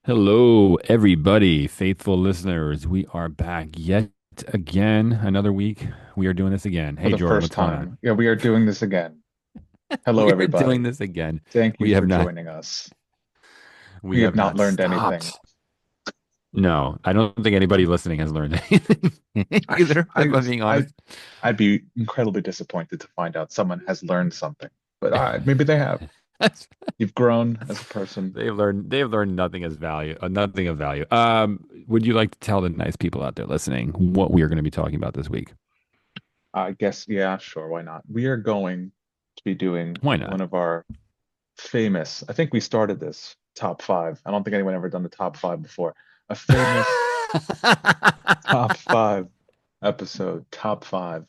Hello, everybody, faithful listeners. We are back yet again, another week. We are doing this again. For Hey, the Jordan, first what's going on? time. Yeah, we are doing this again. Hello, We are doing everybody. this again. Thank you We have for not, joining us. we We have have not not learned anything. stopped. No, I don't think anybody listening has learned anything I, either, if I, I'm being I, honest. I'd be incredibly disappointed to find out someone has learned something, but maybe they have. You've grown as a person. They've learned nothing as value, nothing of value. Would you like to tell the nice people out there listening what we are going to be talking about this week? I guess, yeah, sure, why not? We are going to be doing Why not? one of our famous, I think we started this top five. I don't think anyone ever done the top five before. A famous top five episode, top five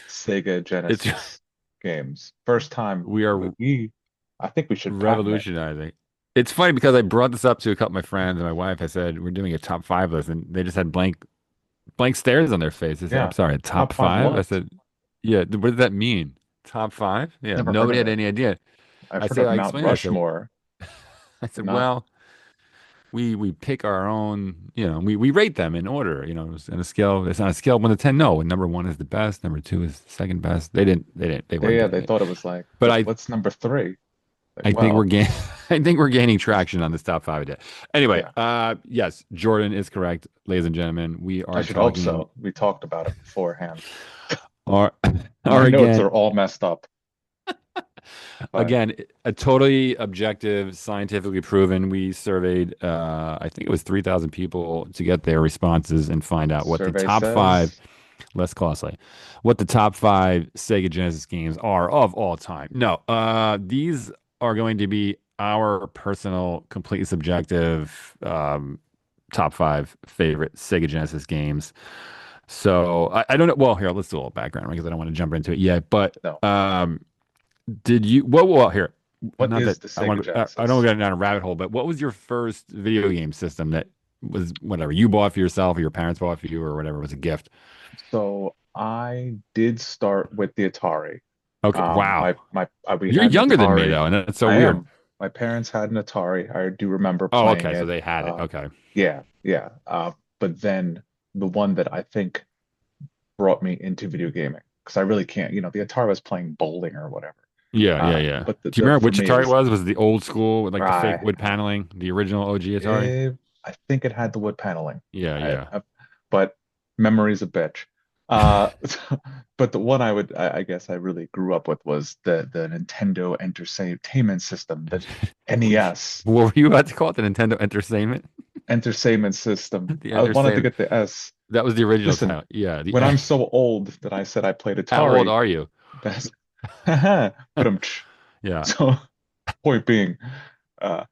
Sega It's Genesis games. First time we are I think we should patent it. revolutionizing. It's funny because I brought this up to a couple of my friends and my wife. I said we're doing a top five list, and they just had blank stares on their face. They said, "I'm Yeah. sorry, top Top five five?" I what? said, "Yeah, what does that mean? Top five?" Yeah, Never heard nobody of had it. any idea. I've heard of I Mount explained. Rushmore, I but said, not well, we pick our own. We rate them in order. On a scale. It's on a scale of 1 to 10. No, and number one is the best. Number two is the second best. They weren't yeah, getting they it. thought it was like, But what's number three? Like, I think we're well, gain I think we're gaining traction on this top five idea. Anyway, yeah, yes, Jordan is correct, ladies and gentlemen. We I are should hope talking so. We talked about it beforehand. our My our notes again are all messed up, but again a totally objective, scientifically proven. We surveyed I think it was 3,000 people to get their responses and find out what the survey top five says less costly, what the top five Sega Genesis games are of all time. No, these are going to be our personal, completely subjective top five favorite Sega Genesis games. So I don't know. Well, here, let's do a little background because I don't want to jump into it yet. But no. did you? Well, here, What not is that the I Sega want. I don't Genesis? want to get down a rabbit hole. But what was your first video game system that was whatever you bought for yourself or your parents bought for you or whatever was a gift? So I did start with the Atari. Okay. Wow. We You're had an younger than me Atari. though, and that's so I weird. am. My parents had an Atari. I do remember Oh, playing okay. So it. they had it. Uh, Okay. yeah, yeah. But then the one that I think brought me into video gaming, because I really can't, the Atari was playing bowling or whatever. Yeah, yeah, yeah. But Do you the remember for which me it Atari it was was? Was it the old school with like the fake I wood paneling, the original OG Atari? I think it had the wood paneling. Yeah, yeah. But memory's a bitch. Uh, but the one I guess I really grew up with was the Nintendo Entertainment System, the NES What were you about to call it? The Nintendo Entertainment? Entertainment System. The I wanted to Entertainment. get the S. That was the original Listen, title. Yeah. when I'm so old that I said I played How old Atari, are you? that's but Yeah. so point being, uh,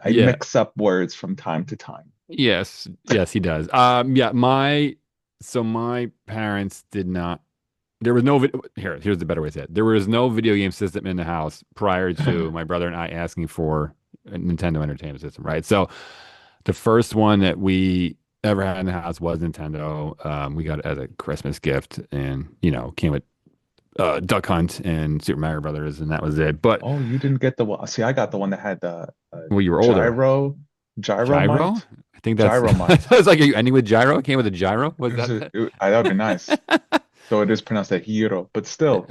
I Yeah. mix up words from time to time. Yes. Yes, he does. Yeah, my parents did not. There was no here's the better way to say it. There was no video game system in the house prior to my brother and I asking for a Nintendo Entertainment System, right? So the first one that we ever had in the house was Nintendo. We got it as a Christmas gift, and came with Duck Hunt and Super Mario Brothers, and that was it. But Oh, you didn't get the one. See, I got the one that had the well, you were older. gyro, Gyro? gyromite, I think that's. I gyromite. was like, are you ending with gyro? It came with a gyro? Was that it? That would be nice. So it is pronounced a hero, but still,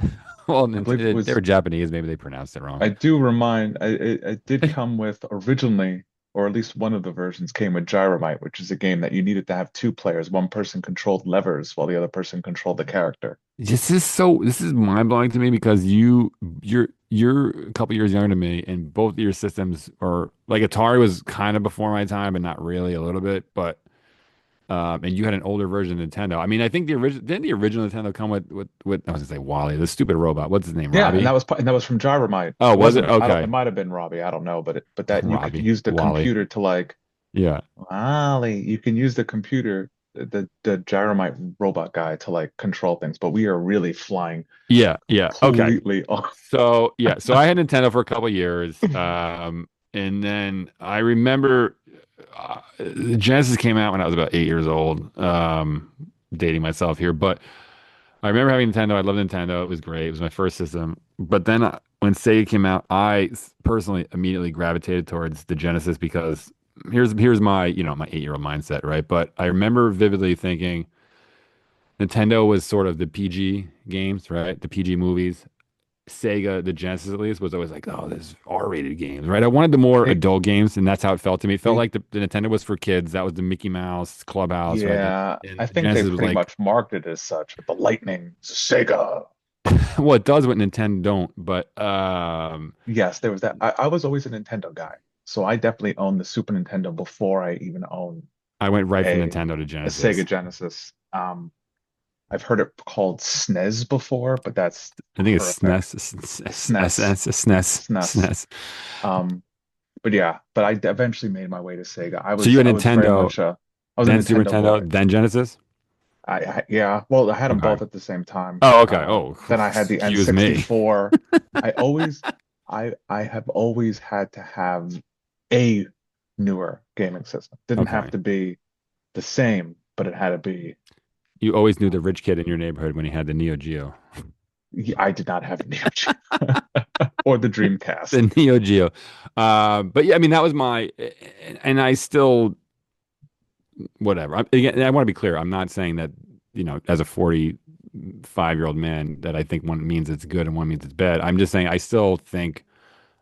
Well, I believe it They was. were Japanese. Maybe they pronounced it wrong. I do remind. It did come with originally, or at least one of the versions came with Gyromite, which is a game that you needed to have two players. One person controlled levers while the other person controlled the character. This is mind blowing to me because you're a couple years younger than me, and both of your systems are like Atari was kind of before my time, but not really a little bit. But and you had an older version of Nintendo. I mean, I think the original didn't the original Nintendo come with I was gonna say Wally, the stupid robot. What's his name? Yeah, and Robbie? that was from Gyromite. Oh, It was it? wasn't. I don't. It Okay, might have been Robbie. I don't know, but that you could Robbie, use the Wally. computer to like. Yeah, Wally, you can use the computer, the Gyromite robot guy to like control things, but we are really flying yeah, yeah. Okay. completely off. So I had Nintendo for a couple years, and then I remember Genesis came out when I was about 8 years old. Dating myself here, but I remember having Nintendo. I loved Nintendo. It was great. It was my first system. But then when Sega came out, personally immediately gravitated towards the Genesis because here's my, my 8-year-old mindset, right? But I remember vividly thinking Nintendo was sort of the PG games, right? The PG movies. Sega, the Genesis at least, was always like, oh, there's R-rated games, right? I wanted the more They adult games, and that's how it felt to me. It felt they like the Nintendo was for kids. That was the Mickey Mouse Clubhouse, right? yeah, And I the think they Genesis was pretty like, much marketed it as such with the lightning Sega. well, it does what Nintendo don't, but Yes, there was that. I was always a Nintendo guy, so I definitely owned the Super Nintendo before I even owned I went right from a Nintendo to a Sega Genesis. Genesis. I've heard it called SNES before, but that's I think it's horrific. SNES, SNES, SNES. SNES. Um, but yeah, but I eventually made my way to Sega. I So you was had I was very Nintendo, much a I was a then Super Nintendo boy. Nintendo, then Genesis? Yeah, well, I had them Okay. both at the same time. Oh, okay. Oh, Then I had the excuse me. N64. I always I have always had to have a newer gaming system. Didn't have Okay. to be the same, but it had to be. You always knew the rich kid in your neighborhood when he had the Neo Geo. I did not have a Neo Geo or the The Dreamcast. Neo Geo. But yeah, I mean, that was and I still, whatever. Again, I want to be clear. I'm not saying that, as a 45-year-old man, that I think one means it's good and one means it's bad. I'm just saying I still think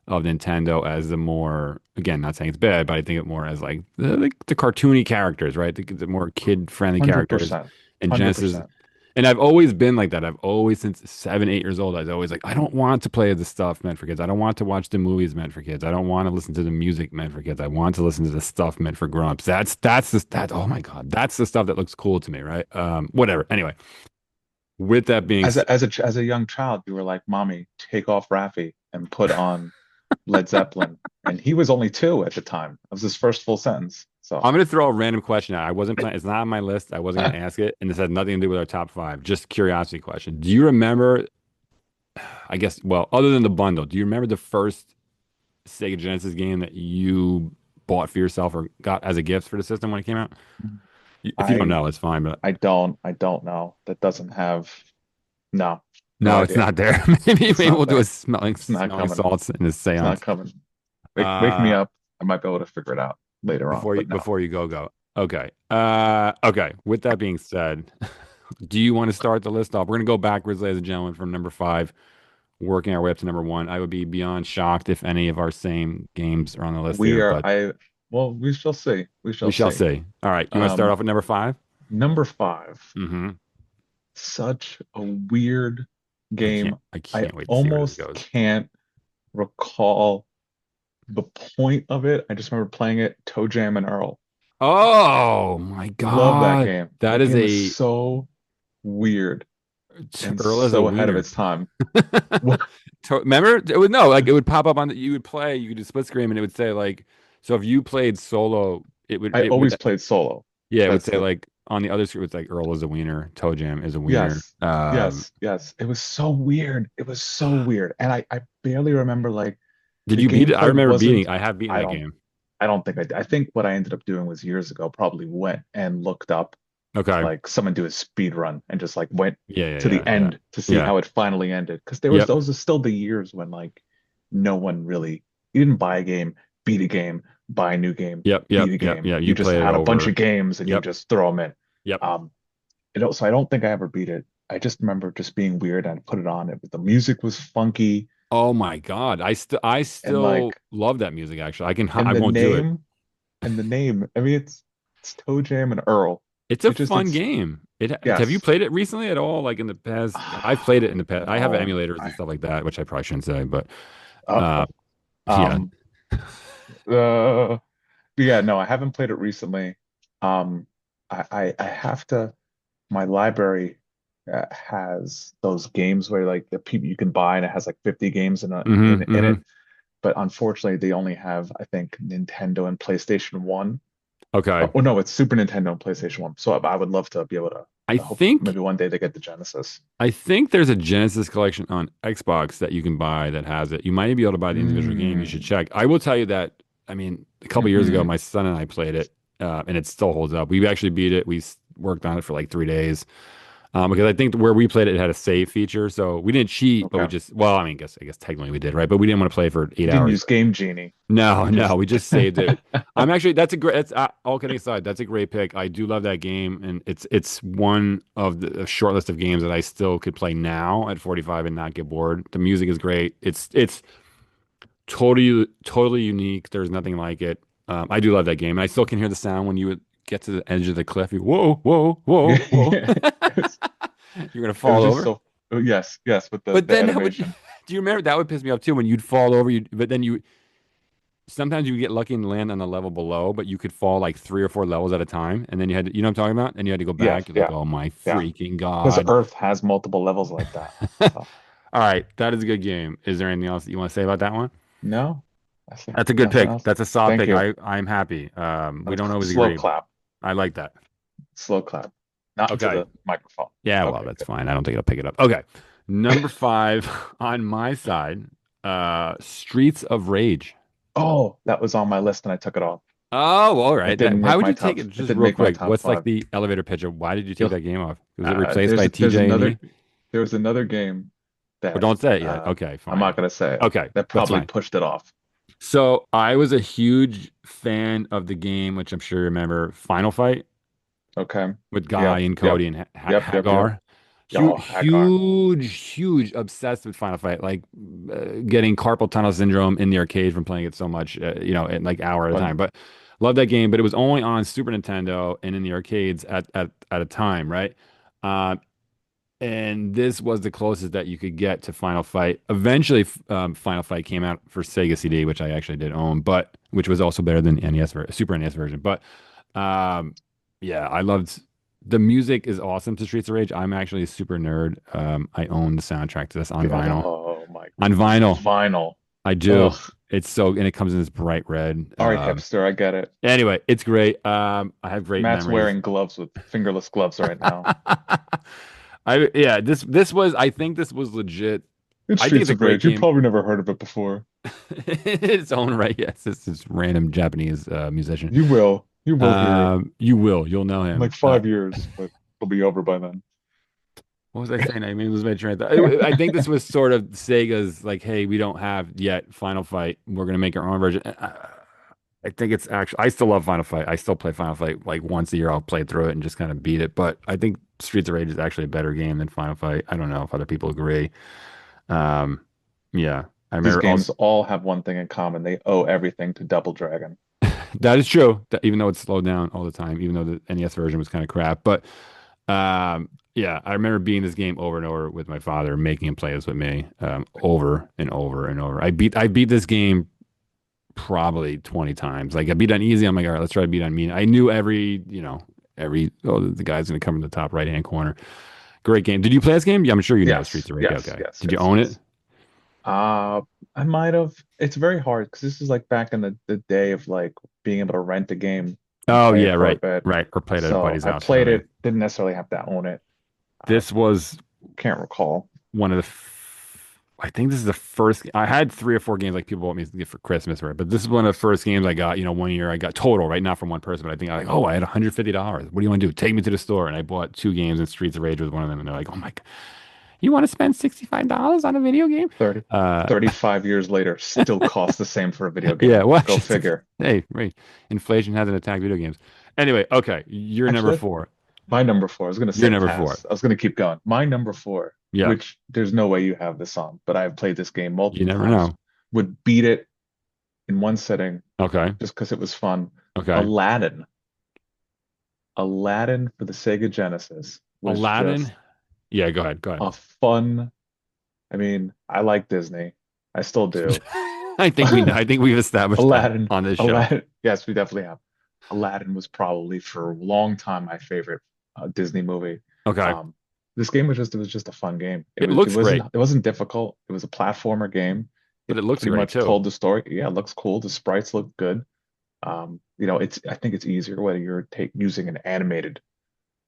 of Nintendo as the more, again, not saying it's bad, but I think it more as like the cartoony characters, right? The more kid-friendly characters. 100%. And Genesis, 100%. and I've always been like that. I've always, since 7, 8 years old, I was always like, I don't want to play the stuff meant for kids. I don't want to watch the movies meant for kids. I don't want to listen to the music meant for kids. I want to listen to the stuff meant for grown-ups. Oh my God, that's the stuff that looks cool to me, right? Whatever. Anyway, with that being As said, a young child, you were like, "Mommy, take off Raffi and put on Led Zeppelin." And he was only 2 at the time. That was his first full sentence. So I'm going to throw a random question out. I wasn't planning, it's not on my list. I wasn't going to ask it. And this has nothing to do with our top five. Just curiosity question. Do you remember, I guess, well, other than the bundle, do you remember the first Sega Genesis game that you bought for yourself or got as a gift for the system when it came out? If you don't I know, it's fine, but I don't know. That doesn't have no, no no, it's idea. not there. Maybe, It's we'll not do a there. smelling, It's not smelling coming. salts in a It's not seance. coming. Wake me Uh, up. I might be able to figure it out later on, before you, but no. before you go. Okay. Okay. With that being said, do you want to start the list off? We're going to go backwards, ladies and gentlemen, from number five, working our way up to number one. I would be beyond shocked if any of our same games are on the list We here, are but well, we shall see. We we shall shall see. see. All right. You want to start Um, off with number five? Number 5. Mm-hmm. Such a weird game. I I can't wait to see where this almost goes. can't recall the point of it. I just remember playing it, Toe Jam and Earl. Oh my Love that God. game. That That is game was a so weird and Earl is a so ahead of wiener. its time. What- Remember? It would no, like it would pop up on you would play, you could do split screen and it would say like, so if you played solo, I it would always played solo. yeah, it would That's say the like on the other screen it's like Earl is a wiener, Toe Jam is a wiener. yes, yes. It was so weird. It was so weird. And I barely remember like Did the you beat it? I gameplay remember wasn't I have beaten I that don't game. I don't think I did. I think what I ended up doing was years ago, probably went and looked up Okay. like someone do a speed run and just like went to the Yeah. end to see Yeah. how it finally ended. Because there was Yep. those are still the years when like no one really you didn't buy a game, beat a game, buy a new game, beat a game. Yeah. You You just played it had a bunch over. of games and you Yep. just throw them in. Yep. Um, so I don't think I ever beat it. I just remember just being weird and I put it on. The music was funky Oh my God. I and still love that music actually. I and the won't do it. name and the name. I mean, it's Toe Jam and Earl. It's a It just fun it's game. Have you yes. played it recently at all? Like in the past? I've played it in the past. I have No, emulators and I stuff like that, which I probably shouldn't say, but uh uh-oh. yeah. Um, but yeah, no, I haven't played it recently. I have to. My library has those games where like the people you can buy and it has like 50 games in Hmm. it. But unfortunately, they only have I think Nintendo and PlayStation 1. Okay. Oh no, it's Super Nintendo and PlayStation 1. So I would love to be able to. I I hope think maybe one day they get the Genesis. I think there's a Genesis collection on Xbox that you can buy that has it. You might be able to buy the individual game. You should Mm, check. I will tell you that, I mean, a couple years ago, hmm my son and I played it, and it still holds up. We actually beat it. Worked on it for like 3 days. Because I think where we played it, it had a save feature, so we didn't cheat, but we Okay. just, well, I mean, I guess technically we did, right? But we didn't want to play for You eight didn't hours. use Game Genie. No, You no, just we just saved it. I'm actually that's a great. That's all kidding aside. That's a great pick. I do love that game, and it's one of the a short list of games that I still could play now at 45 and not get bored. The music is great. It's totally unique. There's nothing like it. I do love that game, and I still can hear the sound when you would get to the edge of the cliff. You, whoa, whoa, whoa, whoa! it was You're gonna it was fall just over. so oh, yes, yes, with But the then that would. animation. Do you remember that would piss me off too when you'd fall over? You but then you sometimes you get lucky and land on the level below, but you could fall like 3 or 4 levels at a time, and then you had to, you know what I'm talking about? And you had to go Yes, back. You're like, yeah, oh my yeah. freaking Because God. Earth has multiple levels like that. So All right, that is a good game. Is there anything else that you want to say about that one? no, I think That's a good nothing pick. else. That's a solid Thank pick. you. I'm happy. We Let's don't always slow agree. clap. I like that. Slow clap. Not into Okay. the microphone. Yeah, well, Okay, that's good. fine. I don't think it'll pick it up. Okay. Number five on my side, Streets of Rage. Oh, that was on my list and I took it off. Oh, all It right. didn't Why make would my you take top. it It just didn't real make my quick? top What's like five. the elevator pitch of why did you take You'll, that game off? Was it replaced there's by there's TJ&E? another there's another game Or that don't say it yet. Okay, I'm fine. not gonna say it Okay, that that's probably fine. pushed it off. So I was a huge fan of the game, which I'm sure you remember, Final Fight Okay. with Guy Yep. and Yep. Cody and Yep. Hagar. Oh, Hagar. Huge, obsessed with Final Fight, like getting carpal tunnel syndrome in the arcade from playing it so much, at like hour at a But time. But love that game. But it was only on Super Nintendo and in the arcades at a time, right? Uh, and this was the closest that you could get to Final Fight. Eventually, Final Fight came out for Sega CD, which I actually did own, but which was also better than Super NES version. But um, yeah, I loved the music is awesome to Streets of Rage. I'm actually a super nerd. I own the soundtrack to this on vinyl. oh my On goodness. vinyl, Vinyl. I do. Ugh. It's so, and it comes in this bright red. All right, hipster, I get it. Anyway, it's great. I have great Matt's memories. wearing gloves with fingerless gloves right now. Yeah, this was I think this was legit. It's I think it's Streets a of great Rage. You've game probably never heard of it before. in its own right. Yes, this is random Japanese musician. You will. You will hear it You will. You'll know in like him. 5 years, but it'll be over by then. What was I saying? I mean, lose my train of thought. I think this was sort of Sega's like, hey, we don't have yet Final Fight. We're gonna make our own version. I think it's actually. I still love Final Fight. I still play Final Fight like once a year. I'll play through it and just kind of beat it. But I think Streets of Rage is actually a better game than Final Fight. I don't know if other people agree. Um, yeah, I These remember games also all have one thing in common. They owe everything to Double Dragon. that is true. That even though it's slowed down all the time, even though the NES version was kind of crap, but yeah, I remember beating this game over and over with my father, making him play this with me, over and over and over. I beat this game probably 20 times. Like I beat on easy. I'm like, all right, let's try to beat on me. I knew the guy's gonna come in the top right hand corner. Great game. Did you play this game? Yeah, I'm sure you know Yes, Streets of Rage. yes, Okay. yes, Did you yes, own it? yes. Uh, I might have. It's very hard because this is like back in the day of like being able to rent a game and Oh play yeah, it for a right, bit. right. Or played at a So buddy's I house or played something. it, didn't necessarily have to own it. Uh, This was can't recall. one of the I think this is the first I had 3 or 4 games like people bought me to get for Christmas, right? But this is one of the first games I got, one year I got total, right? Not from one person, but I think I like, oh, I had $150. What do you want to do? Take me to the store. And I bought 2 games and Streets of Rage was one of them. And they're like, oh my God, you want to spend $65 on a video game? 30, Uh 35 years later, still costs the same for a video yeah, game. well, Go figure. hey, right. Inflation hasn't attacked video games. Anyway, okay, you're number Actually, four. my number four. I was gonna You're say number four. pass. I was gonna keep going. My number four, Yeah, which there's no way you have this on, but I've played this game you multiple never times. know. Would beat it in one sitting Okay, just because it was fun. okay. Aladdin. Aladdin for the Sega Genesis was Aladdin. just Yeah, go ahead. Go ahead. a fun. I mean, I like Disney. I still do. I think we've established that Aladdin, on this show. Aladdin. Yes, we definitely have. Aladdin was probably for a long time my favorite Disney movie. Okay. Um, this game was just a fun game. It looks great, It wasn't difficult. It was a platformer game. but It it looks pretty great much too. told the story. Yeah, it looks cool. The sprites look good. It's I think it's easier whether you're take using an animated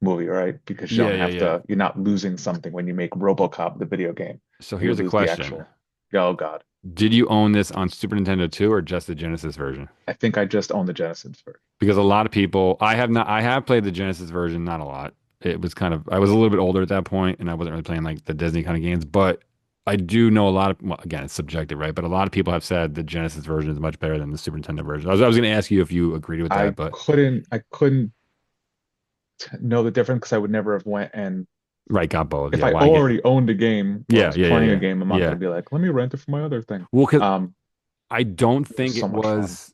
movie, right? Because you Yeah, don't yeah, have yeah. to, you're not losing something when you make RoboCop the video game. So You here's a lose the question. actual. Oh God. Did you own this on Super Nintendo 2 or just the Genesis version? I think I just own the Genesis version. Because a lot of people, I have not, I have played the Genesis version, not a lot. it was kind of I was a little bit older at that point, and I wasn't really playing like the Disney kind of games. But I do know a lot of well, again, it's subjective, right? But a lot of people have said the Genesis version is much better than the Super Nintendo version. I was going to ask you if you agreed with that, but I couldn't know the difference because I would never have went and right, got both. if Yeah, I why get? already owned a game or Yeah, was yeah, yeah, playing a yeah, game, I'm not yeah. going to be like, let me rent it for my other thing. Well, because Um, I don't it was think so it much fun. was.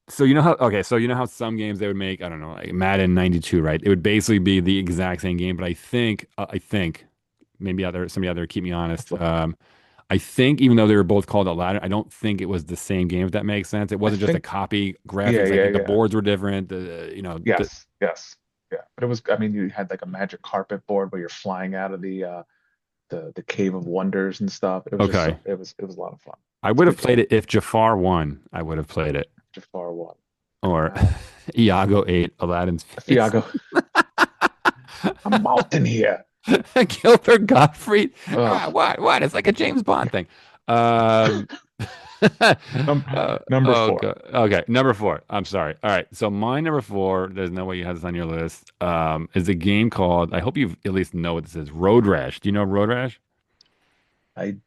So you know how okay, so you know how some games they would make, I don't know, like Madden 92, right? It would basically be the exact same game, but I think maybe other somebody out there keep me honest. I think even though they were both called Aladdin, I don't think it was the same game if that makes sense. It I wasn't just a think, copy yeah, graphics, yeah, like the yeah. boards were different, the you know, the Yes, yes, yeah. But it was, I mean, you had like a magic carpet board where you're flying out of the Cave of Wonders and stuff. It was just okay. so, it was a lot of fun. I It's a would have good played game. it if Jafar won. I would have played it. Jafar one. Or Um, Iago ate Aladdin's face. Thiago, I'm out in here. Gilbert Gottfried. Ah, Ugh. what? It's like a James Bond thing. Um, Num Number oh four. God. Okay, number four. I'm sorry. All right. So my number four, there's no way you have this on your list. Is a game called, I hope you at least know what this is. Road Rash. Do you know Road Rash? I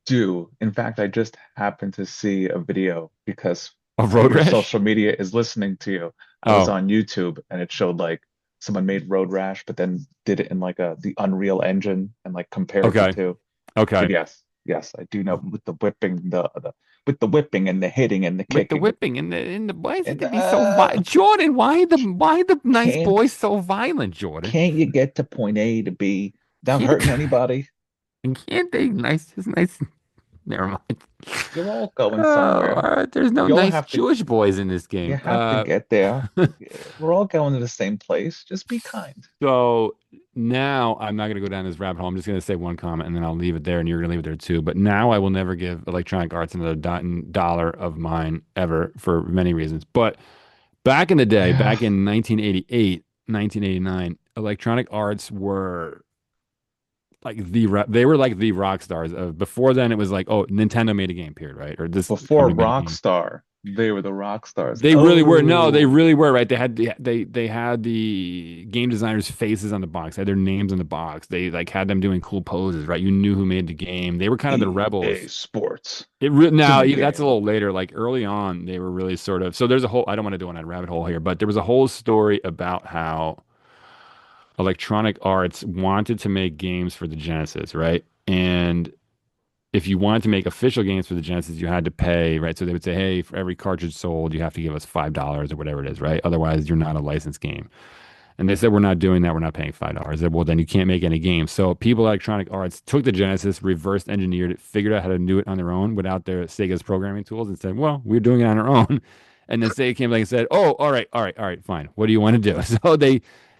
do. In fact, I just happened to see a video because Of Road your Rash? social media is listening to you. I was Oh, on YouTube and it showed like someone made Road Rash, but then did it in like the Unreal Engine and like compared the okay. two. But Okay. yes, yes, I do know with the whipping, the with the whipping and the hitting and the With the kicking. whipping and the why is it And to be so violent? Jordan, why the nice can't boys so violent, Jordan? can't you get to point A to B without Can't hurting anybody? can't they nice just nice never mind. You're all going Oh, somewhere. all right. There's no You all nice have to Jewish boys in this you game. have to get there. We're all going to the same place. Just be kind. So now I'm not going to go down this rabbit hole. I'm just going to say one comment and then I'll leave it there and you're going to leave it there too. But now I will never give Electronic Arts another dollar of mine ever for many reasons. But back in the day, Yeah. back in 1988, 1989, Electronic Arts were like they were like the rock stars of before then it was like, oh, Nintendo made a game, period, right? Or this Before company made a game. Rockstar, they were the rock stars. They really were. No, they Oh, really were, right? They had the game designers' faces on the box, they had their names on the box. They like had them doing cool poses, right? You knew who made the game. They were kind of the EA rebels. Sports. It's in Now the that's a game. little later. Like early on, they were really sort of. So there's a whole. I don't want to go on a rabbit hole here, but there was a whole story about how Electronic Arts wanted to make games for the Genesis, right? And if you wanted to make official games for the Genesis, you had to pay, right? So they would say, hey, for every cartridge sold, you have to give us $5 or whatever it is, right? Otherwise, you're not a licensed game. And they said, we're not doing that. We're not paying $5. Said, well, then you can't make any games. So people at Electronic Arts took the Genesis, reverse engineered it, figured out how to do it on their own without their Sega's programming tools and said, well, we're doing it on our own. And then Sega came back and said, oh, all right, fine. What do you want to do? So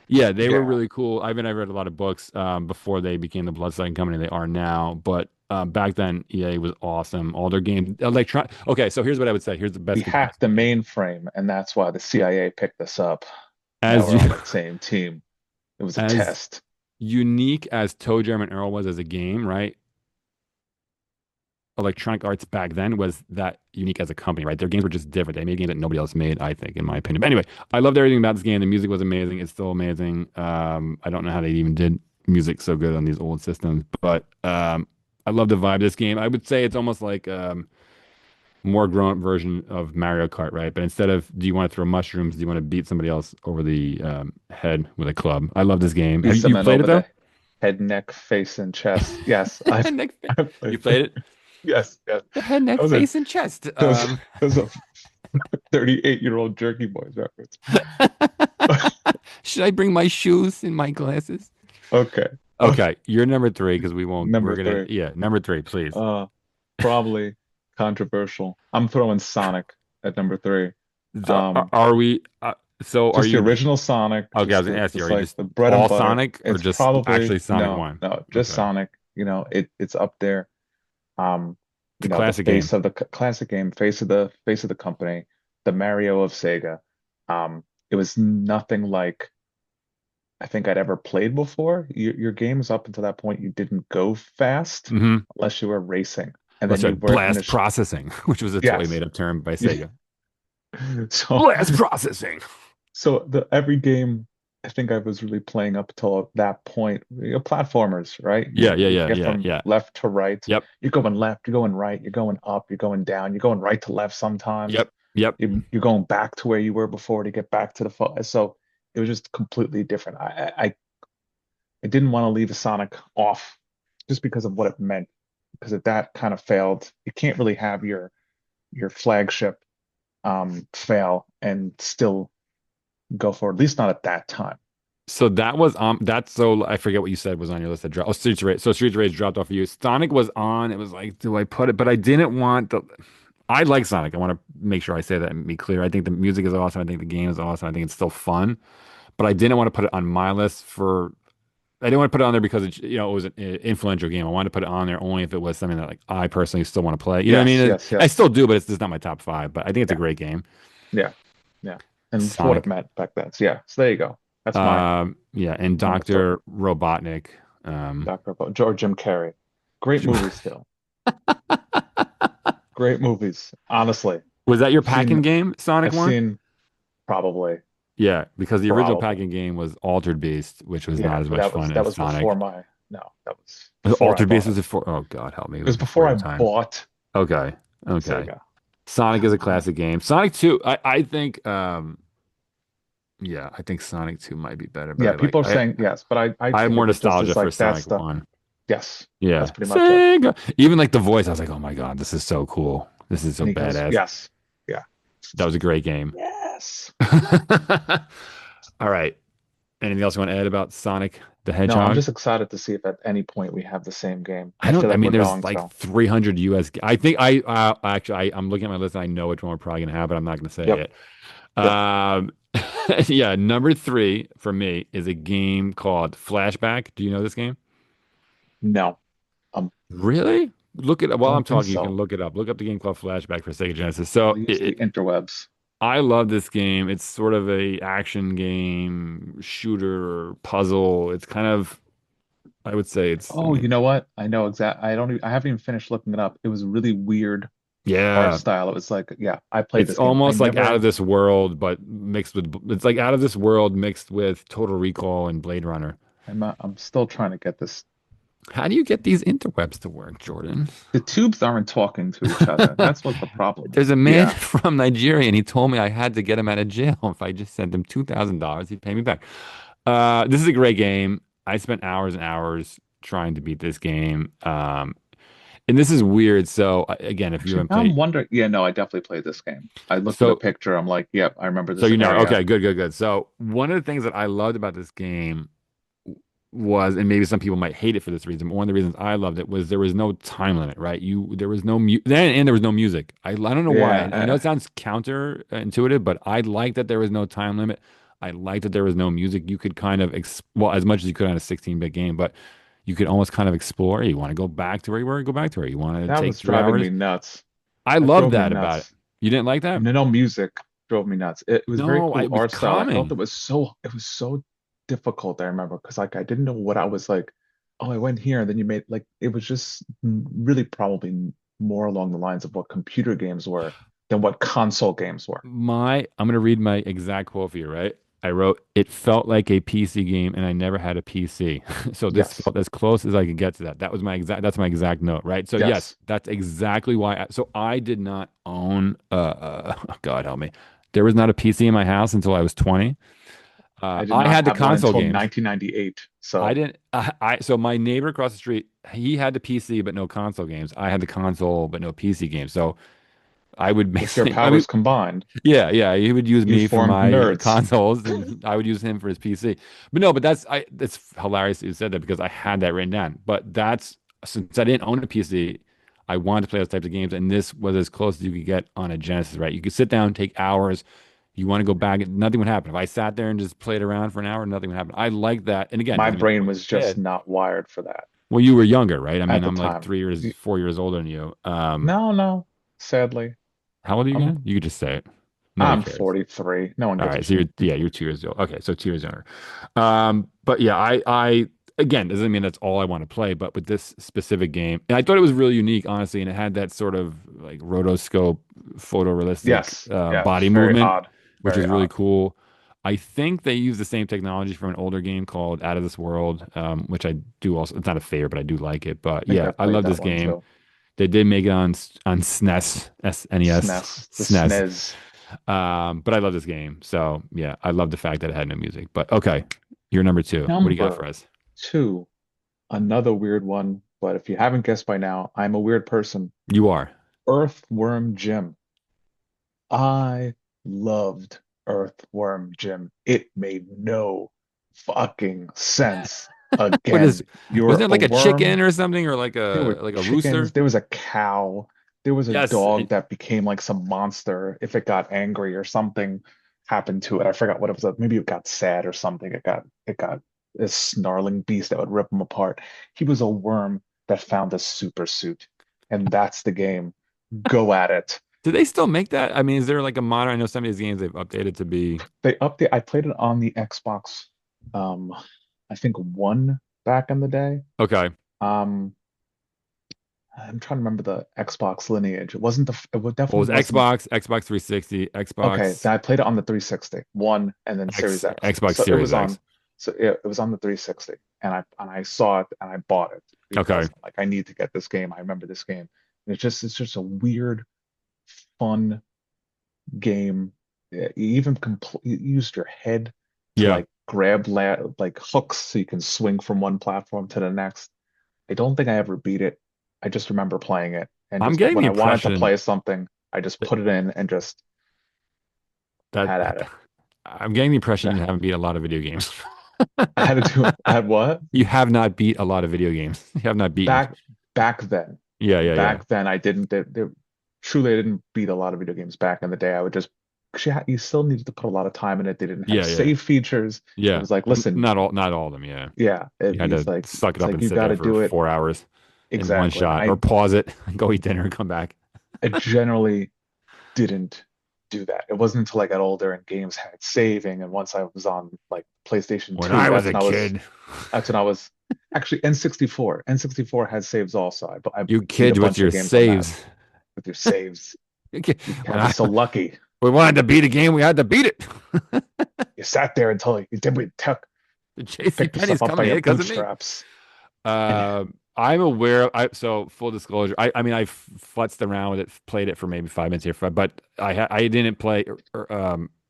yeah, they were Yeah. really cool. I read a lot of books before they became the bloodsucking company they are now. But back then, EA was awesome. All their games, electron. Okay, so here's what I would say. Here's the We best hacked the comparison. mainframe, and that's why the CIA picked us up. Now As we're you, on the same team. It was a as test. unique as Toe Jam and Earl was as a game, right? Electronic Arts back then was that unique as a company, right? Their games were just different. They made games that nobody else made, I think, in my opinion. But anyway, I loved everything about this game. The music was amazing. It's still amazing. I don't know how they even did music so good on these old systems, but I love the vibe of this game. I would say it's almost like more grown-up version of Mario Kart, right? But instead of do you want to throw mushrooms, do you want to beat somebody else over the head with a club? I love this game. Beat You someone played it over though? the head, neck, face, and chest. Yes, I've Next, I've you played played it? yes, yes. The head, neck, Those are face, and chest. those those are 38-year-old jerky boys reference. Should I bring my shoes and my glasses? Okay. Okay, you're number three because we won't. We're Number gonna. three. Yeah, number three, please. Uh, Probably controversial. I'm throwing Sonic at number three. Um, Are we? So are just the you? original Sonic, Okay, I was gonna ask you. Are just you like just the bread and all butter. Sonic or It's just probably actually Sonic no, One? no, just Okay, Sonic. It's up there. Um, it's a the classic face game. of the classic game, face of the company, the Mario of Sega. It was nothing like I think I'd ever played before. Your games up until that point, you didn't go fast Mm-hmm. unless you were racing, and What's then you that? were Blast processing, which was a totally yes. made up term by Sega. So Blast processing. so the every game. I think I was really playing up till that point. Platformers, right? Yeah, yeah, You yeah, get yeah, from yeah. left to right. Yep, You're going left, you're going right, you're going up, you're going down, you're going right to left sometimes. yep, yep. You're going back to where you were before to get back to the phone. So it was just completely different. I didn't want to leave a Sonic off just because of what it meant. Because if that kind of failed, you can't really have your flagship fail and still go forward, at least not at that time. So that was that's so I forget what you said was on your list that dropped. Oh, Streets of Rage. So Streets of Rage dropped off for you. Sonic was on. It was like, do I put it? But I didn't want the. I like Sonic. I want to make sure I say that and be clear. I think the music is awesome. I think the game is awesome. I think it's still fun. But I didn't want to put it on my list for. I didn't want to put it on there because it was an influential game. I wanted to put it on there only if it was something that like I personally still want to play. You know what I Yes, mean? yes, I yes. still do, but it's just not my top five. But I think it's a Yeah, great game. yeah, yeah. And for what it Sonic. meant back then. So yeah, so there you go. That's my Yeah, and number three. Dr. Robotnik. George Jim Carrey. Great movies still. Great movies. Honestly. Was that your I've seen packing game, Sonic I've 1? seen probably, Yeah, because the original probably. packing game was Altered Beast, which was not Yeah, as but much that was fun that as was before Sonic. my no, that was before I Altered Beast bought it. was before, oh God, help me. It It was was before before your I time. bought Okay. Okay. Sega. Sonic is a Um, classic game. Sonic 2, I think yeah, I think Sonic 2 might be better, but yeah, people are saying yes, but I I have think more of it just nostalgia as for like Sonic that's the 1. yes, that's Yeah. pretty much it. Sega. Even like the voice, I was like, "Oh my God, this is so cool. This is so And he goes, badass." yes, yeah, That was a great game. yes. All right. Anything else you want to add about Sonic the No, I'm Hedgehog? just excited to see if at any point we have the same game. I I feel don't. I like mean, we're there's going like to. 300 US. I think I'm looking at my list and I know which one we're probably gonna have, but I'm not gonna say Yep, it. yep. Um, yeah, number three for me is a game called Flashback. Do you know this game? No, Really? Look it up while I'm don't think talking. You can so. look it up. Look up the game called Flashback for Sega Genesis. I'll So use the interwebs. I love this game. It's sort of a action game, shooter, puzzle. It's kind of, I would say it's, I Oh, you mean, know what? I know exact. I don't. I haven't even finished looking it up. It was a really weird art yeah. style. It was like, yeah, I played It's this game. I almost like out of never. this world, but mixed with, it's like out of this world mixed with Total Recall and Blade Runner. I'm still trying to get this. How do you get these interwebs to work, Jordan? The tubes aren't talking to each other. That's what the problem There's is. a man Yeah, from Nigeria, and he told me I had to get him out of jail. If I just sent him $2,000, he'd pay me back. This is a great game. I spent hours and hours trying to beat this game. And this is weird. So again, if you actually, haven't now I'm played, wondering. Yeah, no, I definitely played this game. I looked at a so picture. I'm like, yep, I remember so this you know, area. okay, good, good, good. So one of the things that I loved about this game was, and maybe some people might hate it for this reason, but one of the reasons I loved it was there was no time limit, right? There was no then, and there was no music. I don't know why. Yeah, I know it sounds counterintuitive, but I like that there was no time limit. I like that there was no music. You could kind of well, as much as you could on a 16-bit game, but you could almost kind of explore. You want to go back to where you were, go back to where you want to that take was three driving me hours. nuts. I That love drove me that about it. nuts. You didn't like that? And the no music drove me nuts. It was very No, cool it was art style. I felt calming. it was so difficult, I remember, because like I didn't know what I was like, oh, I went here and then you made like it was just really probably more along the lines of what computer games were than what console games were. I'm gonna read my exact quote for you, right? I wrote, it felt like a PC game and I never had a PC. So this Yes. felt as close as I could get to that. That's my exact note, right? So yes, Yes. that's exactly why. So I did not own, God help me. There was not a PC in my house until I was 20. I did I not had the have one console until games. 1998. I So didn't, so my neighbor across the street, he had the PC, but no console games. I had the console, but no PC games. So I would with your basically, I mean, powers combined, yeah, yeah, he would use you me for formed my nerds. consoles, and I would use him for his PC. But no, but that's hilarious that you said that because I had that written down. But that's since I didn't own a PC, I wanted to play those types of games, and this was as close as you could get on a Genesis, right? You could sit down, take hours. You want to go back, nothing would happen. If I sat there and just played around for an hour, nothing would happen. I like that. And again, My doesn't mean I brain wasn't was a just kid. not wired for that Well, you were younger, right? I at mean, the I'm like time. 4 years older than you. No, no, sadly. How old are you I'm again? You could just say it. Nobody I'm cares. 43. No one All gives a right, so shit. you're 2 years old. Okay, so 2 years younger. But yeah, I again doesn't mean that's all I want to play, but with this specific game, and I thought it was really unique, honestly, and it had that sort of like rotoscope, photorealistic Yes, body yes, very movement, odd, which very is really odd. cool. I think they use the same technology from an older game called Out of This World, which I do also. It's not a favorite, but I do like it. But I think yeah, I I played love that this one game. too. They did make it on SNES, SNES, SNES, the SNES. SNES. But I love this game. So yeah, I love the fact that it had no music. But okay, you're number two. What do you got for Number us? two, another weird one, but if you haven't guessed by now, I'm a weird person. You are. Earthworm Jim. I loved Earthworm Jim. It made no fucking sense. What is? Again, Was you're there a like a chicken worm. or something, or There were like a chickens, rooster? there was a cow, there was a Yes. dog that became like some monster if it got angry or something happened to it. I forgot what it was. Maybe it got sad or something. It got this snarling beast that would rip him apart. He was a worm that found a super suit, and that's the game. Go at it. Do they still make that? I mean, is there like a modern? I know some of these games they've updated to be I played it on the Xbox, um, I think one back in the day. okay. Um, I'm trying to remember the Xbox lineage. It wasn't What was definitely wasn't. Xbox, Xbox 360, Okay, Xbox then I played it on the 360, one, and then Series X. Xbox So it Series was X? on, it was on the 360, and I saw it and I bought it Okay. because like I need to get this game. I remember this game. And it's just a weird, fun game. Yeah, you even you used your head to Yeah. like grab like hooks so you can swing from one platform to the next. I don't think I ever beat it. I just remember playing it and I'm just getting when the I wanted to impression play something, I just that, put it in and just that had at it. I'm getting the impression Yeah. you haven't beat a lot of video games. I had to do I had what? You have not beat a lot of video games. You have not beaten. Back back then. Yeah, yeah, yeah. Back then I didn't truly I didn't beat a lot of video games back in the day. I would just 'cause you still needed to put a lot of time in it. They didn't have Yeah, yeah. save features. It Yeah. was like, listen, Not all of them, yeah. yeah, You had to suck it it's up like and you sit got there to for do it 4 hours in one exactly. And shot or pause it and go eat dinner and come back. I generally didn't do that. It wasn't until I got older and games had saving, and once I was on like PlayStation When 2, I was a kid, that's when I was actually N64. N64 had saves also. I you beat a kids with bunch your of games on that saves. with your saves. You When had to be I so lucky. we wanted to beat a game, we had to beat it. You sat there until you did we took JC picked Penney's yourself up by coming your here because of me. bootstraps. And I'm aware. So full disclosure, I mean, I futzed around with it, played it for maybe 5 minutes here, but I didn't play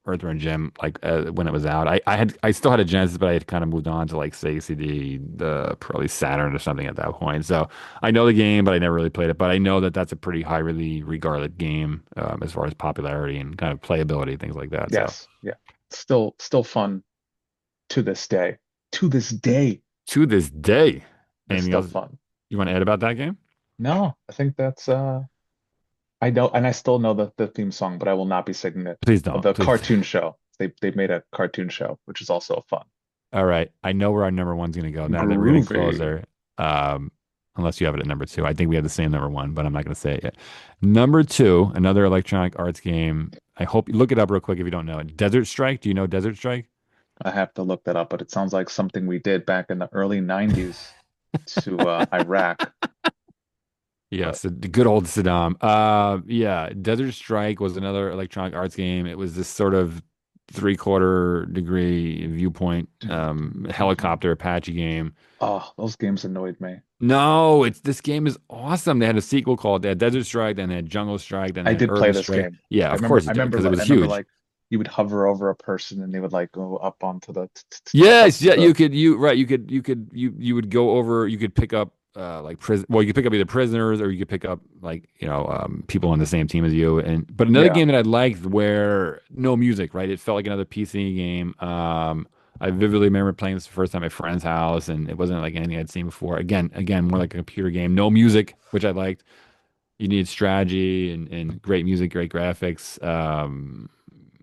Earthworm Jim like when it was out. I still had a Genesis, but I had kind of moved on to like Sega CD, the probably Saturn or something at that point. So I know the game, but I never really played it. But I know that that's a pretty highly regarded game as far as popularity and kind of playability, things like that. So yes, yeah. Still fun to this day. To this day, to this day, it's anything still else fun. you want to add about that game? No, I think that's I know and I still know the theme song, but I will not be singing it. Please don't. The Please. cartoon show. They made a cartoon show, which is also fun. All right. I know where our number one's going to go now that we're getting Groovy. closer. Um, unless you have it at number two. I think we have the same number one, but I'm not going to say it yet. Number two, another Electronic Arts game. I hope you look it up real quick if you don't know it. Desert Strike. Do you know Desert Strike? I have to look that up, but it sounds like something we did back in the early 90s to Iraq. But Yes, the good old Saddam. Yeah, Desert Strike was another Electronic Arts game. It was this sort of three-quarter degree viewpoint helicopter Apache game. oh, those games annoyed me. No, it's this game is awesome. They had a sequel called they had Desert Strike, then they had Jungle Strike, then they I had did play Urban this Strike. game. Yeah, of course you did because it was I remember huge. like you would hover over a person and they would like go up onto the up Yes, to yeah, the you would go over, you could pick up like prison well, you could pick up either prisoners or you could pick up like, people on the same team as you. And but another yeah. game that I liked where no music, right? It felt like another PC game. I vividly remember playing this the first time at a friend's house and it wasn't like anything I'd seen before. Again, more like a computer game, no music, which I liked. You needed strategy and great music, great graphics.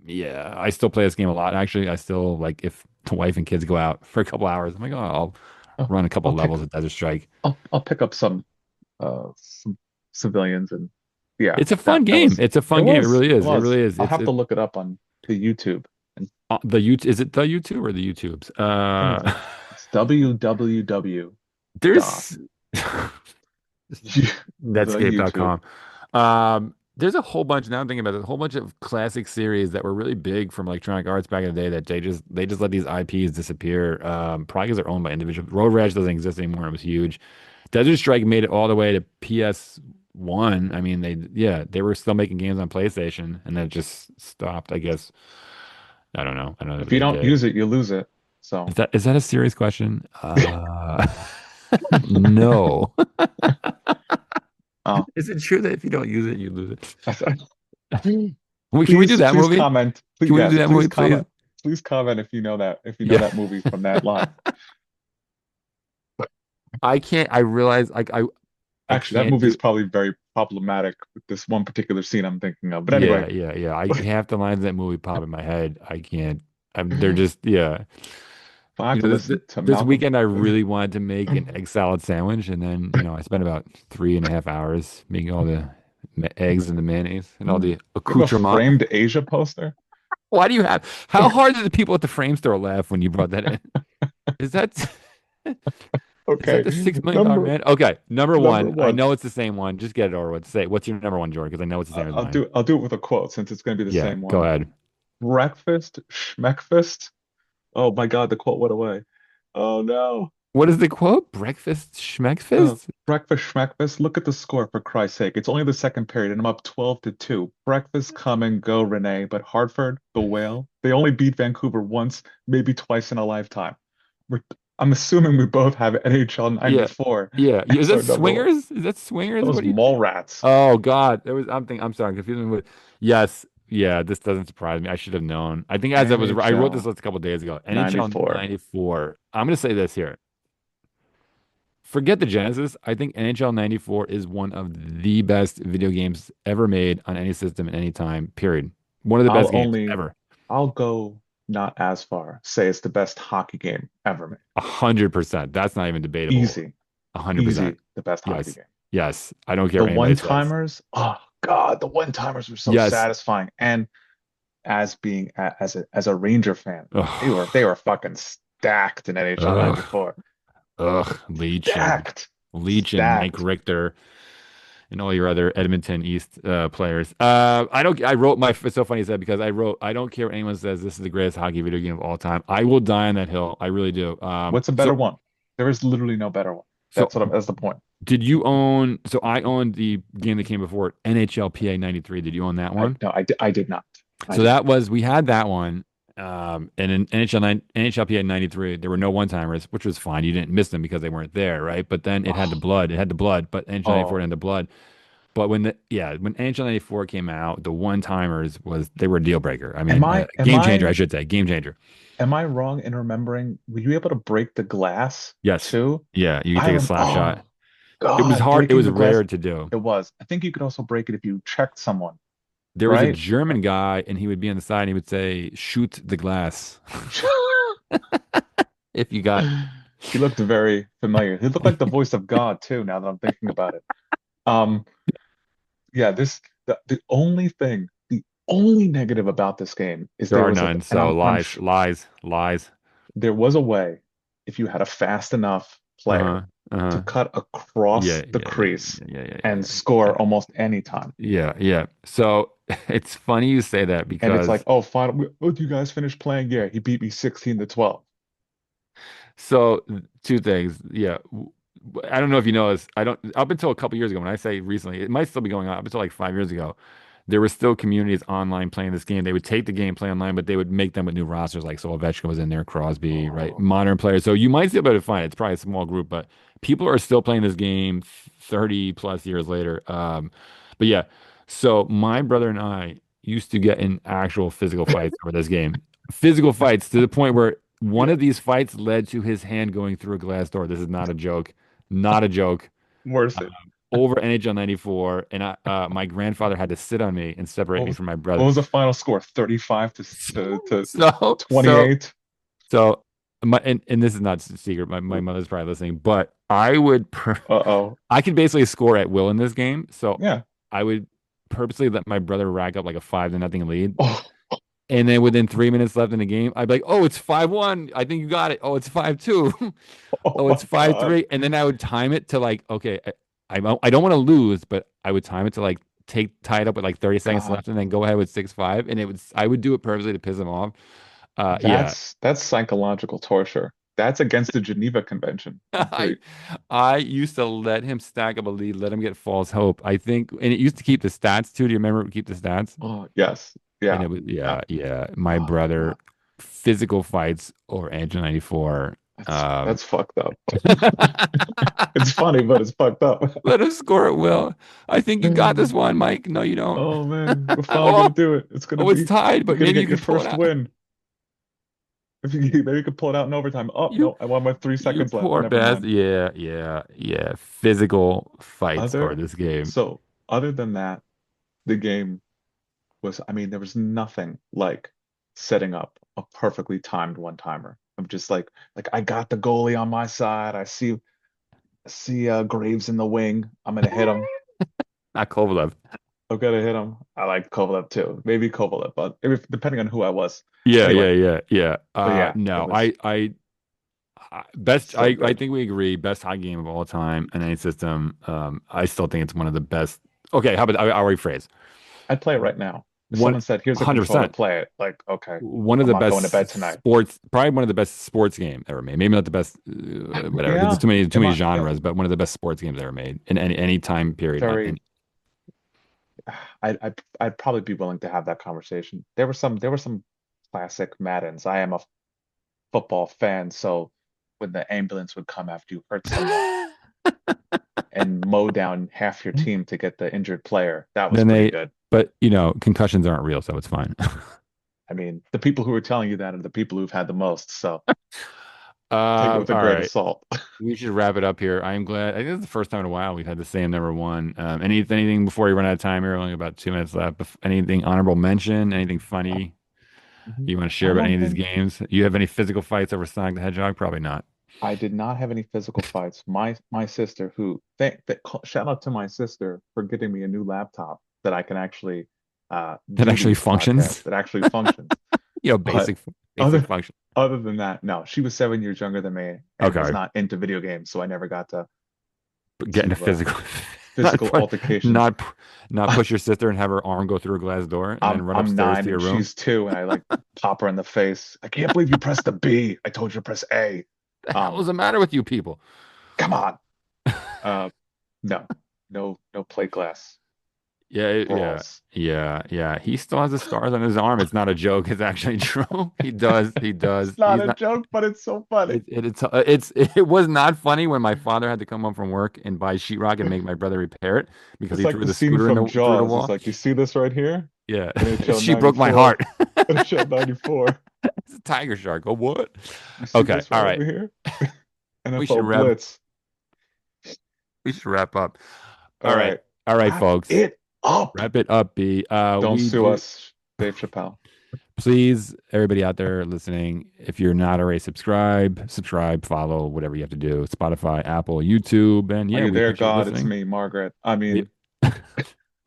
Yeah, I still play this game a lot. Actually, I still like if the wife and kids go out for a couple hours, I'm like, oh, I'll Oh, run a couple I'll pick levels of Desert Strike. I'll pick up some civilians and yeah, It's a fun game. It's a fun game. It really it is. It was. really is. I'll have to look it up on the YouTube and The YouTube. Is it the YouTube or the YouTubes? I think it's www dot There's the YouTube. Netscape.com. there's a whole bunch now I'm thinking about it, a whole bunch of classic series that were really big from Electronic Arts back in the day that they just let these IPs disappear. Probably because they're owned by individuals. Road Rash doesn't exist anymore. It was huge. Desert Strike made it all the way to PS1. I mean, they were still making games on PlayStation, and then it just stopped. I guess I don't know. I don't know If what you they don't did. use it, you lose it. So, Is that a serious question? No. oh, Is it true that if you don't use it, you lose it? Can we do please, that please movie? comment. Please, Can we do yes, that please movie, please? comment. Please comment if you know Yeah. that movie from that line. I can't. I realize I Actually, that can't movie is do. probably very problematic with this one particular scene I'm thinking of. But Yeah, anyway, yeah, yeah. I half the lines of that movie pop in my head. I can't. They're just yeah. I have to This listen to this Malcolm. weekend I really wanted to make an egg salad sandwich, and then I spent about 3.5 hours making all the eggs and the mayonnaise and all You the have a accoutrement. framed Asia poster? Why do you have? How hard did the people at the frame store laugh when you brought that in? Is that is that Okay. the $6 million Number man? Okay, number number one. I one. know it's the same one. Just get it over with. Say what's your number one, Jordan? Because I know it's the same as mine. I'll do it with a quote since it's going to be the Yeah, same go one. ahead. Breakfast schmeckfast. Oh my God, the quote went away. Oh no. What is the quote? Breakfast schmeckfast? Breakfast schmeckfast. Look at the score for Christ's sake. It's only the second period and I'm up 12-2. Breakfast come and go, Renee, but Hartford, the whale, they only beat Vancouver once, maybe twice in a lifetime. We're, I'm assuming we both have NHL Yeah, 94 yeah. Is as that our number one. swingers? Is that swingers? Those What do you mall think? rats. Oh God, I'm sorry, I'm confusing with. Yes, yeah. This doesn't surprise me. I should have known. I think I wrote this NHL list a couple days ago. NHL 94. 94. I'm gonna say this here. Forget the Genesis. I think NHL 94 is one of the best video games ever made on any system at any time. Period. One of the I'll best games only, ever. I'll go not as far. Say it's the best hockey game ever made. 100%. That's not even debatable. Easy, 100%. easy, the best hockey Yes. game. Yes. I don't care The what anybody one says. timers, oh God, the one timers were so Yes. satisfying. And as being as a Ranger fan, Ugh. they were fucking stacked in NHL Ugh. 94. Ugh. Stacked, Leach and Mike stacked. Richter and all your other Edmonton East players. I don't. I wrote my. It's so funny you said because I wrote. I don't care what anyone says. This is the greatest hockey video game of all time. I will die on that hill. I really do. What's a better one? There is literally no better one. So That's the point. did you own? So I owned the game that came before it, NHLPA 93. Did you own that I one? no, I did not. I So did that not. was we had that one. And in NHLPA 93, there were no one-timers, which was fine. You didn't miss them because they weren't there, right? But then it had the Oh, blood. It had the blood, but NHL 94 oh, had the blood. But when NHL 94 came out, the one-timers they were a deal breaker. I mean, game changer, I should say, game changer. am I wrong in remembering? Were you able to break the glass Yes. too? Yeah, you could take a slap shot. Oh It was God, hard. It breaking was the glass. rare to do. It was. I think you could also break it if you checked someone, There was a right? German guy, and he would be on the side, and he would say, "Shoot the glass." If you got, He looked very familiar. He looked like the voice of God too, now that I'm thinking about it. Um, yeah, the only negative about this game is there there are was a, none. and So lies, lies, lies. there was a way if you had a fast enough Uh-huh. player to Uh-huh. cut across Yeah, the yeah, yeah, crease yeah, yeah, and yeah, score yeah, almost any time. yeah, yeah. So it's funny you say that And it's like, because oh, fine. Oh, you guys finished playing? Yeah, he beat me 16-12. so two things. Yeah. I don't know if you know this. I don't up until a couple years ago, when I say recently, it might still be going on up until like 5 years ago. There were still communities online playing this game. They would take the game, play online, but they would make them with new rosters. Like so Ovechkin was in there, Crosby, right? Oh, Modern players. So you might still be able to find it. It's probably a small group, but people are still playing this game 30 plus years later. But yeah, so my brother and I used to get in actual physical fights over this game. Physical fights to the point where one yeah, of these fights led to his hand going through a glass door. This is not a joke. Not a joke. worth it. Over NHL 94, and my grandfather had to sit on me and separate What me was from my what brother. was the final score? 35 to So, so, 28. so, and this is not secret. My mother's probably listening, but Uh-oh. I could basically score at will in this game. So Yeah. I would purposely let my brother rack up like a 5-0 lead. Oh, And then within 3 minutes left in the game, I'd be like, "Oh, it's 5-1. I think you got it. Oh, it's 5-2. oh Oh, my it's five God. three." And then I would time it to like, okay, I don't want to lose, but I would time it to like tie it up with like 30 seconds God, left and then go ahead with 6-5. And I would do it purposely to piss him off. Yeah. that's psychological torture. That's against the Geneva Convention. I'm I pretty. I used to let him stack up a lead, let him get false hope. I think, and it used to keep the stats too. Do you remember it would keep the stats? Oh, yes. And Yeah. it was, Uh, yeah, yeah. My oh brother, God. physical fights or Angel 94. That's fucked up. It's funny, but it's fucked up. Let him score at will. I think you got this one, Mike. No, you don't. Oh man, we're finally gonna Oh, do it. It's gonna oh, it's be tied, you're but gonna maybe you get your can pull it first out. win. If you maybe you could pull it out in overtime. Oh You no, I won with three you seconds left. poor Never bastard. mind. Yeah, yeah, yeah. Physical fights are Other this game. so other than that, the game was, I mean, there was nothing like setting up a perfectly timed one timer. I'm just like I got the goalie on my side. I see Graves in the wing. I'm gonna hit him. Not Kovalev. I'm gonna hit him. I like Kovalev too. Maybe Kovalev, but depending on who I was. Yeah, Anyway, yeah, yeah, yeah. but yeah, it No, was best. so I good. think we agree. Best high game of all time in any system. I still think it's one of the best. Okay, how about I'll rephrase. I'd play it right now. If One, someone said, "Here's a controller, 100%. play it," like, okay, One of I'm the not going to best bed tonight. sports, probably one of the best sports game ever made. Maybe not the best, whatever, because there's Yeah, too am many I genres, but one of the best sports games ever made in any time period. very? I'd probably be willing to have that conversation. There were some classic Maddens. I am a football fan, so when the ambulance would come after you hurt someone and mow down half your team to get the injured player, that was Then pretty they, good. but concussions aren't real, so it's fine. I mean, the people who are telling you that are the people who've had the most, so take it with a All grain of right. salt. We should wrap it up here. I am glad. I think this is the first time in a while we've had the same number one. Anything before we run out of time here? Only about 2 minutes left. Anything honorable mention? Anything funny you want to share I about any don't of these think games? You have any physical fights over Sonic the Hedgehog? Probably not. I did not have any physical fights. My sister, who thank that shout out to my sister for getting me a new laptop that I can actually That do actually these podcasts functions. that actually functions. But Basic other function. other than that, no, she was 7 years younger than me and was Okay, not into video games, so I never got but getting a to physical, not physical altercations. not not push your sister and have her arm go through a glass door and then run I'm upstairs nine to your and room. she's two, and I like pop her in the face. I can't believe you pressed the B. I told you to press A. The hell is Um, the matter with you people? Come on. Uh, no, no plate glass Yeah, brawls. yeah. He still has the scars on his arm. It's not a joke. It's actually true. He does. He does. It's not He's a not. joke, but it's so funny. It was not funny when my father had to come home from work and buy sheetrock and make my brother repair it because It's he like threw the the scene scooter from through the Jaws. It's wall. like, you see this right here? Yeah, NHL she broke my heart. 94. NHL 94. It's a tiger shark. Oh, what? You see Okay, this all right right. over here? We should NFL wrap. Blitz. We should wrap up. All All right, right. all right, Wrap folks. it up. Wrap it up, B. Don't We sue do. us, Dave Chappelle. Please, everybody out there listening, if you're not already subscribe, follow, whatever you have to do. Spotify, Apple, YouTube, and Are yeah, you we there, appreciate God? It's listening. me, Margaret. I Leave, mean,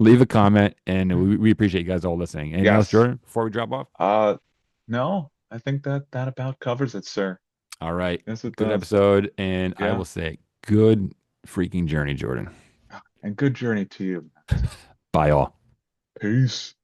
leave a comment, and we appreciate you guys all listening. Anything else, yes. Jordan, before we drop off? No, I think that about covers it, sir. All right, Yes, it good does. episode, and I will Yeah. say good freaking journey, Jordan. And good journey to you. Bye, all. Peace.